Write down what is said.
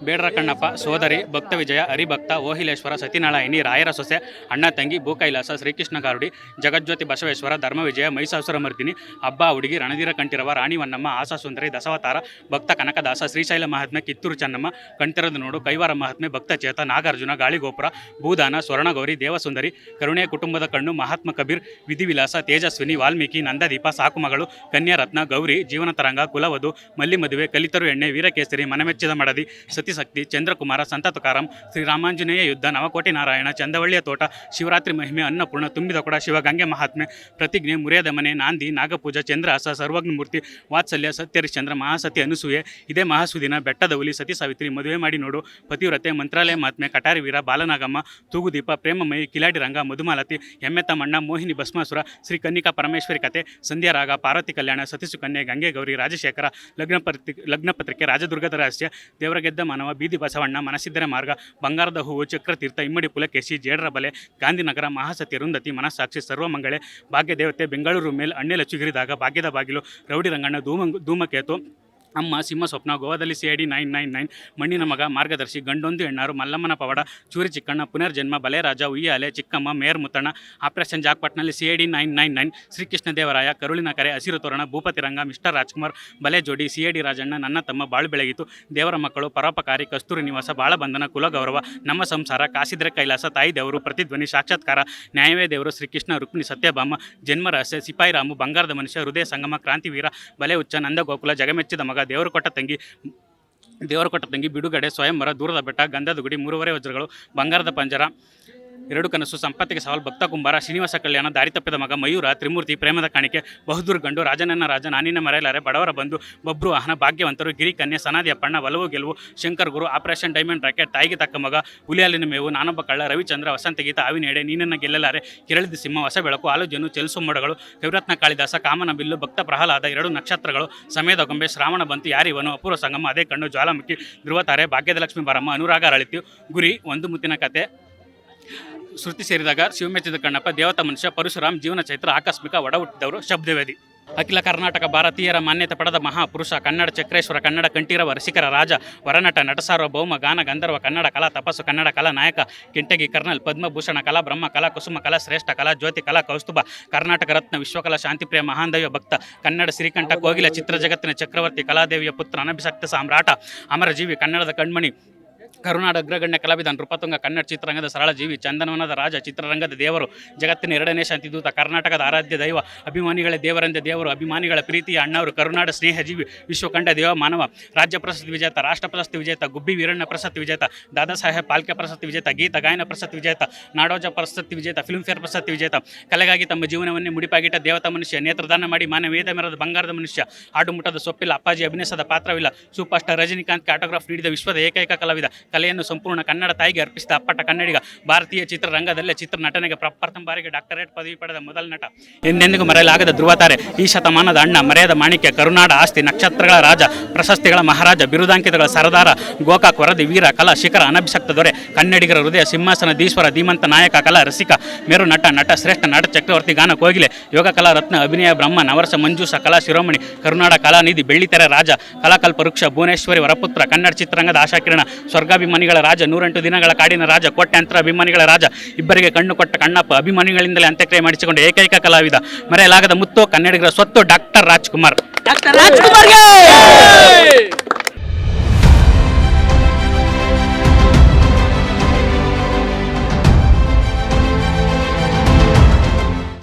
ಬೇಡರ ಕಣ್ಣಪ್ಪ ಸೋದರಿ ಭಕ್ತ ವಿಜಯ ಹರಿಭಕ್ತ ಓಹಿಲೇಶ್ವರ ಸತಿನಾರಾಯಣಿ ರಾಯರ ಸೊಸೆ ಅಣ್ಣ ತಂಗಿ ಭೂಕೈಲಾಸ ಶ್ರೀಕೃಷ್ಣ ಗಾರುಡಿ ಜಗಜ್ಯೋತಿ ಬಸವೇಶ್ವರ ಧರ್ಮವಿಜಯ ಮೈಸಾಸುರ ಮರ್ದಿನಿ ಹಬ್ಬ ಹುಡುಗಿ ರಣಧೀರ ಕಂಠಿರವ ರಾಣಿ ವನ್ನಮ್ಮ ಆಸಾಸುಂದರಿ ದಶಾವತಾರ ಭಕ್ತ ಕನಕದಾಸ ಶ್ರೀಶೈಲ ಮಹಾತ್ಮೆ ಕಿತ್ತೂರು ಚೆನ್ನಮ್ಮ ಕಣ್ತಿರದ ನೋಡು ಕೈವಾರ ಮಹಾತ್ಮೆ ಭಕ್ತ ಚೇತ ನಾಗಾರ್ಜುನ ಗಾಳಿಗೋಪುರ ಭೂದಾನ ಸ್ವರ್ಣಗೌರಿ ದೇವಸುಂದರಿ ಕರುಣೆ ಕುಟುಂಬದ ಕಣ್ಣು ಮಹಾತ್ಮ ಕಬೀರ್ ವಿಧಿವಿಲಾಸ ತೇಜಸ್ವಿನಿ ವಾಲ್ಮೀಕಿ ನಂದದೀಪ ಸಾಕುಮಗಳು ಕನ್ಯಾರತ್ನ ಗೌರಿ ಜೀವನ ತರಂಗ ಕುಲವಧು ಮಲ್ಲಿ ಮದುವೆ ಕಲಿತರು ಎಣ್ಣೆ ವೀರಕೇಸರಿ ಮನಮೆಚ್ಚಿದ ಮಡದಿ ಸತಿಶಕ್ತಿ ಚಂದ್ರಕುಮಾರ ಸಂತ ತುಕಾರಾಮ್ ಶ್ರೀರಾಮಾಂಜನೇಯ ಯುದ್ಧ ನವಕೋಟಿ ನಾರಾಯಣ ಚಂದವಳ್ಳಿಯ ತೋಟ ಶಿವರಾತ್ರಿ ಮಹಿಮೆ ಅನ್ನಪೂರ್ಣ ತುಂಬಿದ ಕೊಡ ಶಿವಗಂಗೆ ಮಹಾತ್ಮೆ ಪ್ರತಿಜ್ಞೆ ಮುರಿಯದ ಮನೆ ನಾಂದಿ ನಾಗಪೂಜ ಚಂದ್ರಹಾಸ ಸರ್ವಜ್ಞಮೂರ್ತಿ ವಾತ್ಸಲ್ಯ ಸತ್ಯರಿಶ್ಚಂದ್ರ ಮಹಾಸತಿ ಅನುಸೂಯೆ ಇದೇ ಮಹಾಸುದಿನ ಬೆಟ್ಟದ ಹುಲಿ ಸತಿ ಸಾವಿತ್ರಿ ಮದುವೆ ಮಾಡಿ ನೋಡು ಪತಿವ್ರತೆ ಮಂತ್ರಾಲಯ ಮಹಾತ್ಮೆ ಕಟಾರಿ ವೀರ ಬಾಲನಾಗಮ್ಮ ತೂಗುದೀಪ ಪ್ರೇಮಮಯಿ ಕಿಲಾಡಿ ರಂಗ ಮಧುಮಾಲತಿ ಹೆಮ್ಮೆತಮ್ಮಣ್ಣ ಮೋಹಿನಿ ಭಸ್ಮಾಸುರ ಶ್ರೀ ಕನ್ನಿಕಾ ಪರಮೇಶ್ವರಿ ಕತೆ ಸಂಧ್ಯಾರಾಗ ಪಾರ್ವತಿ ಕಲ್ಯಾಣ ಸತಿಸುಕನ್ಯೆ ಗಂಗೆ ಗೌರಿ ರಾಜಶೇಖರ ಲಗ್ನಪತ್ರಿಕೆ ರಾಜದುರ್ಗದ ರಹಸ್ಯ ದೇವರ ಗೆದ್ದ ಮಾನವ ಬೀದಿ ಬಸವಣ್ಣ ಮನಸಿದ್ದರ ಮಾರ್ಗ ಬಂಗಾರದ ಹೂವು ಚಕ್ರತೀರ್ಥ ಇಮ್ಮಡಿ ಪುಲಕೇಶಿ ಜೇಡರ ಬಲೆ ಗಾಂಧಿನಗರ ಮಹಾಸತಿ ಅರುಂಧತಿ ಮನಸ್ಸಾಕ್ಷಿ ಸರ್ವಮಂಗಳೆ ಭಾಗ್ಯದೇವತೆ ಬೆಂಗಳೂರು ಮೇಲ್ ಅಣ್ಣೆಲ ಚಿಗುರಿದಾಗ ಭಾಗ್ಯದ ಬಾಗಿಲು ರೌಡಿ ರಂಗಣ್ಣ ಧೂಮಕೇತು ಅಮ್ಮ ಸಿಂಹ ಸ್ವಪ್ನ ಗೋವಾದಲ್ಲಿ CID 999 ಮಣ್ಣಿನ ಮಗ ಮಾರ್ಗದರ್ಶಿ ಗಂಡೊಂದು ಹೆಣ್ಣಾರು ಮಲ್ಲಮ್ಮನ ಪವಾಡ ಚೂರಿ ಚಿಕ್ಕಣ್ಣ ಪುನರ್ಜನ್ಮ ಬಲೆರಾಜ ಉಯ್ಯಾಲೆ ಚಿಕ್ಕಮ್ಮ ಮೇಯರ್ ಮುತ್ತಣ್ಣ ಆಪರೇಷನ್ ಜಾಕ್ಪಟ್ನಲ್ಲಿ CID 999 ಶ್ರೀಕೃಷ್ಣ ದೇವರಾಯ ಕರುಳಿನ ಕರೆ ಹಸಿರು ತೋರಣ ಭೂಪತಿ ರಂಗ ಮಿಸ್ಟರ್ ರಾಜ್ಕುಮಾರ್ ಬಲೆ ಜೋಡಿ CID ರಾಜಣ್ಣ ನನ್ನ ತಮ್ಮ ಬಾಳು ಬೆಳಗಿತು ದೇವರ ಮಕ್ಕಳು ಪರೋಪಕಾರಿ ಕಸ್ತೂರಿ ನಿವಾಸ ಬಾಳ ಬಂಧನ ಕುಲಗೌರವ ನಮ್ಮ ಸಂಸಾರ ಕಾಸಿದ್ರೆ ಕೈಲಾಸ ತಾಯಿ ದೇವರು ಪ್ರತಿಧ್ವನಿ ಸಾಕ್ಷಾತ್ಕಾರ ನ್ಯಾಯವೇ ದೇವರು ಶ್ರೀಕೃಷ್ಣ ರುಕ್ಮಿಣಿ ಸತ್ಯಭಾಮ ಜನ್ಮ ರಹಸ್ಯ ಸಿಪಾಯಿ ರಾಮು ಬಂಗಾರದ ಮನುಷ್ಯ ಹೃದಯ ಸಂಗಮ ಕ್ರಾಂತಿವೀರ ಬಲೆ ಉಚ್ಚ ನಂದಗೋಕುಲ ಜಗಮೆಚ್ಚಿದ ಮಗ ದೇವರು ಕೊಟ್ಟ ತಂಗಿ ಬಿಡುಗಡೆ ಸ್ವಯಂವರ ದೂರದ ಬೆಟ್ಟ ಗಂಧದ ಗುಡಿ 3 ವಜ್ರಗಳು ಬಂಗಾರದ ಪಂಜರ 2 ಕನಸು ಸಂಪತ್ತಿಗೆ ಸವಾಲು ಭಕ್ತ ಕುಂಬಾರ ಶ್ರೀನಿವಾಸ ಕಲ್ಯಾಣ ದಾರಿ ತಪ್ಪಿದ ಮಗ ಮಯೂರ ತ್ರಿಮೂರ್ತಿ ಪ್ರೇಮದ ಕಾಣಿಕೆ ಬಹುದೂರ್ ಗಂಡು ರಾಜನನ್ನ ರಾಜ ನಾನಿನ ಮರೆಯಲಾರೆ ಬಡವರ ಬಂಧು ಬಬ್ರು ವಾಹನ ಭಾಗ್ಯವಂತರು ಗಿರಿ ಕನ್ಯೆ ಸನಾದಿ ಅಪ್ಪಣ್ಣ ಒಲವು ಗೆಲುವು ಶಂಕರ್ ಗುರು ಆಪರೇಷನ್ ಡೈಮಂಡ್ ರಾಕೆಟ್ ತಾಯಿಗೆ ತಕ್ಕ ಮಗ ಹುಲಿಯಾಲಿನ ಮೇವು ನಾನೊಬ್ಬ ಕಳ್ಳ ರವಿಚಂದ್ರ ವಸಂತಗೀತ ಆವಿನೇಡೆ ನೀನನ್ನ ಗೆಲ್ಲಲಾರೆ ಕಿರಳಿದ ಸಿಂಹ ಹೊಸ ಬೆಳಕು ಆಲೋಜನು ಚೆಲ್ಸು ಮೋಡಗಳು ಕವಿರತ್ನ ಕಾಳಿದಾಸ ಕಾಮನ ಬಿಲ್ಲು ಭಕ್ತ ಪ್ರಹ್ಲಾದ 2 ನಕ್ಷತ್ರಗಳು ಸಮಯದ ಗೊಂಬೆ ಶ್ರಾವಣ ಬಂತು ಯಾರಿವನು ಅಪೂರ್ವ ಸಂಗಮ ಅದೇ ಕಣ್ಣು ಜ್ವಾಲಾಮುಖಿ ಧ್ರುವತಾರೆ ಭಾಗ್ಯದ ಲಕ್ಷ್ಮೀ ಬಾರಮ್ಮ ಅನುರಾಗ ಅರಳಿತು ಗುರಿ ಒಂದು ಮುತ್ತಿನ ಕತೆ ಶ್ರುತಿ ಸೇರಿದಾಗ ಶಿವಮೆಚ್ಚಿದ ಕಣ್ಣಪ್ಪ ದೇವತಾ ಮನುಷ್ಯ ಪರಶುರಾಮ್ ಜೀವನ ಚೈತ್ರ ಆಕಸ್ಮಿಕ ಒಡ ಹುಟ್ಟಿದವರು ಶಬ್ದವೇದಿ ಅಖಿಲ ಕರ್ನಾಟಕ ಭಾರತೀಯರ ಮಾನ್ಯತೆ ಪಡೆದ ಮಹಾಪುರುಷ ಕನ್ನಡ ಚಕ್ರೇಶ್ವರ ಕನ್ನಡ ಕಂಠೀರವ ರಸಿಕರ ರಾಜ ವರನಟ ನಟಸಾರ್ವಭೌಮ ಗಾನ ಗಂಧರ್ವ ಕನ್ನಡ ಕಲಾ ತಪಸ್ಸು ಕನ್ನಡ ಕಲಾ ನಾಯಕ ಕೆಂಟಗಿ ಕರ್ನಲ್ ಪದ್ಮಭೂಷಣ ಕಲಾ ಬ್ರಹ್ಮ ಕಲಾ ಕುಸುಮ ಕಲಾ ಶ್ರೇಷ್ಠ ಕಲಾ ಜ್ಯೋತಿ ಕಲಾ ಕೌಸ್ತುಭ ಕರ್ನಾಟಕ ರತ್ನ ವಿಶ್ವಕಲಾ ಶಾಂತಿಪ್ರಿಯ ಮಹಾನ್ ದೈವ ಭಕ್ತ ಕನ್ನಡ ಶ್ರೀಕಂಠ ಕೋಗಿಲ ಚಿತ್ರ ಜಗತ್ತಿನ ಚಕ್ರವರ್ತಿ ಕಲಾದೇವಿಯ ಪುತ್ರ ಅನಭಿಷಕ್ತ ಸಾಮ್ರಾಟ ಅಮರಜೀವಿ ಕನ್ನಡದ ಕಣ್ಮಣಿ ಕರುನಾಡ ಅಗ್ರಗಣ್ಯ ಕಲಾವಿದ ನೃಪತುಂಗ ಕನ್ನಡ ಚಿತ್ರರಂಗದ ಸರಳ ಜೀವಿ ಚಂದನವನದ ರಾಜ ಚಿತ್ರರಂಗದ ದೇವರು ಜಗತ್ತಿನ 2ನೇ ಶಾಂತಿದೂತ ಕರ್ನಾಟಕದ ಆರಾಧ್ಯ ದೈವ ಅಭಿಮಾನಿಗಳ ದೇವರಂದ ದೇವರು ಅಭಿಮಾನಿಗಳ ಪ್ರೀತಿಯ ಅಣ್ಣವರು ಕರುನಾಡ ಸ್ನೇಹ ಜೀವಿ ವಿಶ್ವಕಂಠ ದೇವ ಮಾನವ ರಾಜ್ಯ ಪ್ರಶಸ್ತಿ ವಿಜೇತ ರಾಷ್ಟ್ರ ಪ್ರಶಸ್ತಿ ವಿಜೇತ ಗುಬ್ಬಿ ವೀರಣ್ಣ ಪ್ರಶಸ್ತಿ ವಿಜೇತ ದಾದಾ ಸಾಹೇಬ್ ಪಾಲ್ಕೆ ಪ್ರಶಸ್ತಿ ವಿಜೇತ ಗೀತ ಗಾಯನ ಪ್ರಶಸ್ತಿ ವಿಜೇತ ನಾಡೋಜ ಪ್ರಶಸ್ತಿ ವಿಜೇತ ಫಿಲ್ಮ್ಫೇರ್ ಪ್ರಶಸ್ತಿ ವಿಜೇತ ಕಲೆಗಾಗಿ ತಮ್ಮ ಜೀವನವನ್ನೇ ಮುಡಿಪಾಗಿಟ್ಟ ದೇವತಾ ಮನುಷ್ಯ ನೇತ್ರದಾನ ಮಾಡಿ ಮಾನವೀಯತೆ ಮೆರೆದ ಬಂಗಾರದ ಮನುಷ್ಯ ಆಡುಮುಟ್ಟದ ಸೊಪ್ಪಿಲ್ಲ ಅಪ್ಪಾಜಿ ಅಭಿನಯಿಸದ ಪಾತ್ರವಿಲ್ಲ ಸೂಪರ್ ಸ್ಟಾರ್ ರಜನಿಕಾಂತ್ ಆಟೋಗ್ರಾಫ್ ನೀಡಿದ ವಿಶ್ವದ ಏಕೈಕ ಕಲಾವಿದ ಕಲೆಯನ್ನು ಸಂಪೂರ್ಣ ಕನ್ನಡ ತಾಯಿಗೆ ಅರ್ಪಿಸಿದ ಅಪ್ಪಟ ಕನ್ನಡಿಗ ಭಾರತೀಯ ಚಿತ್ರರಂಗದಲ್ಲೇ ಚಿತ್ರ ನಟನೆಗೆ ಪ್ರಥಮ ಬಾರಿಗೆ ಡಾಕ್ಟರೇಟ್ ಪದವಿ ಪಡೆದ ಮೊದಲ ನಟ ಎಂದೆಂದಿಗೂ ಮರೆಯಲಾಗದ ಧ್ರುವತಾರೆ ಈ ಶತಮಾನದ ಅಣ್ಣ ಮರೆಯದ ಮಾಣಿಕ್ಯ ಕರುನಾಡ ಆಸ್ತಿ ನಕ್ಷತ್ರಗಳ ರಾಜ ಪ್ರಶಸ್ತಿಗಳ ಮಹಾರಾಜ ಬಿರುದಾಂಕಿತಗಳ ಸರದಾರ ಗೋಕಾಕ್ ವರದಿ ವೀರ ಕಲಾ ಶಿಖರ ಅನಭಿಷಕ್ತ ದೊರೆ ಕನ್ನಡಿಗರ ಹೃದಯ ಸಿಂಹಾಸನ ದೀಶ್ವರ ಧೀಮಂತ ನಾಯಕ ಕಲಾ ರಸಿಕ ಮೇರು ನಟ ಶ್ರೇಷ್ಠ ನಟ ಚಕ್ರವರ್ತಿ ಗಾನ ಕೋಗಿಲೆ ಯೋಗ ಕಲಾ ರತ್ನ ಅಭಿನಯ ಬ್ರಹ್ಮ ನವರಸ ಮಂಜೂಷ ಕಲಾ ಶಿರೋಮಣಿ ಕರುನಾಡ ಕಲಾನಿಧಿ ಬೆಳ್ಳಿತೆರೆ ರಾಜ ಕಲಾಕಲ್ಪ ವೃಕ್ಷ ಭುವನೇಶ್ವರಿ ವರಪುತ್ರ ಕನ್ನಡ ಚಿತ್ರರಂಗದ ಆಶಾಕಿರಣ ಸ್ವರ್ಗಾಭಿಮಾನಿಗಳ ರಾಜ 108 ದಿನಗಳ ಕಾಡಿನ ರಾಜ ಕೋಟ್ಯಾಂತರ ಅಭಿಮಾನಿಗಳ ರಾಜ ಇಬ್ಬರಿಗೆ ಕಣ್ಣು ಕೊಟ್ಟ ಕಣ್ಣಪ್ಪ ಅಭಿಮಾನಿಗಳಿಂದಲೇ ಅಂತ್ಯಕ್ರಿಯೆ ಮಾಡಿಸಿಕೊಂಡ ಏಕೈಕ ಕಲಾವಿದ ಮರೆಯಲಾಗದ ಮುತ್ತು ಕನ್ನಡಿಗರ ಸ್ವತ್ತು ಡಾಕ್ಟರ್ ರಾಜ್ಕುಮಾರ್